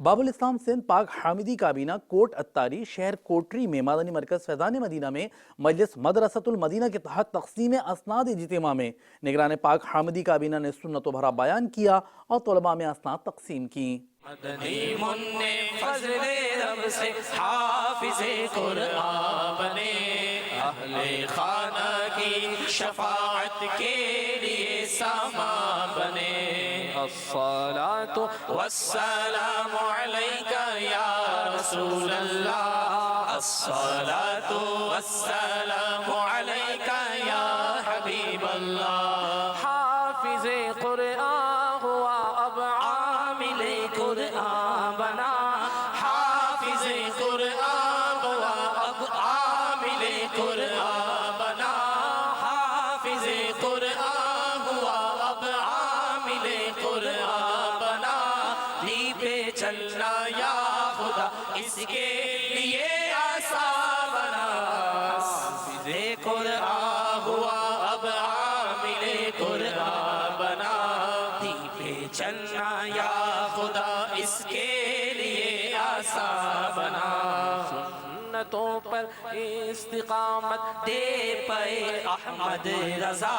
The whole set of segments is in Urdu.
باب الاسلام سندھ پاک حامدی کابینہ کوٹ اتاری شہر کوٹری میں مدنی مرکز فیضان مدینہ میں مجلس مدرسۃ المدینہ کے تحت تقسیم اسناد اجتماع میں نگران پاک حامدی کابینہ نے سنت و بھرا بیان کیا اور طلباء میں اسناد تقسیم کی۔ مدنی منع فضل رب سے حافظ قرآن بنے، اہل خانہ کی شفاعت کے لیے سامان بنے۔ الصلاة والسلام علیک یا رسول اللہ، الصلاة والسلام علیک یا حبیب اللہ۔ حافظ قرآن ہوا اب عامل قرآن بنا، حافظ قرآن ہوا اب عامل قرآن بنا، حافظ قرآن ہوا اب عامل قرآن بنا۔ لی پہ چلنا یا خدا اس کے لیے آسان بنا، حافظ قرآن ہوا اب عامل قرآن بنا۔ لی پہ چلنا یا خدا اس کے لیے آسان بنا۔ سنتوں پر استقامت دے پائے احمد رضا،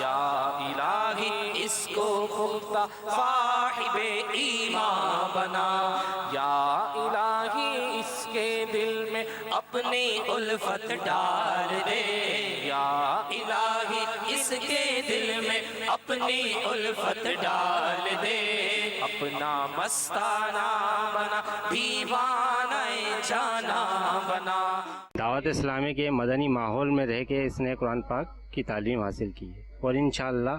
یا الہی اس کو پختہ صاحب ایمان بنا۔ یا الہی اس کے دل میں اپنی الفت ڈال دے، یا الہی اس کے دل میں اپنی الفت ڈال دے۔ اپنا مستانہ بنا، دیوانہ جانا بنا۔ دعوت اسلامی کے مدنی ماحول میں رہ کے اس نے قرآن پاک کی تعلیم حاصل کی ہے اور انشاءاللہ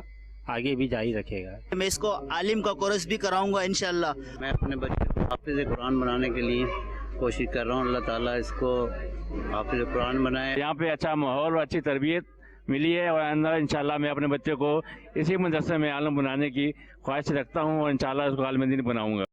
آگے بھی جاری رکھے گا۔ میں اس کو عالم کا کورس بھی کراؤں گا انشاءاللہ۔ میں اپنے بچے کو حافظ قرآن بنانے کے لیے کوشش کر رہا ہوں، اللہ تعالیٰ اس کو حافظ قرآن بنائے۔ یہاں پہ اچھا ماحول اور اچھی تربیت ملی ہے، اور اندر انشاءاللہ میں اپنے بچے کو اسی مدرسے میں عالم بنانے کی خواہش رکھتا ہوں، اور انشاءاللہ اس کو عالم دین بناؤں گا۔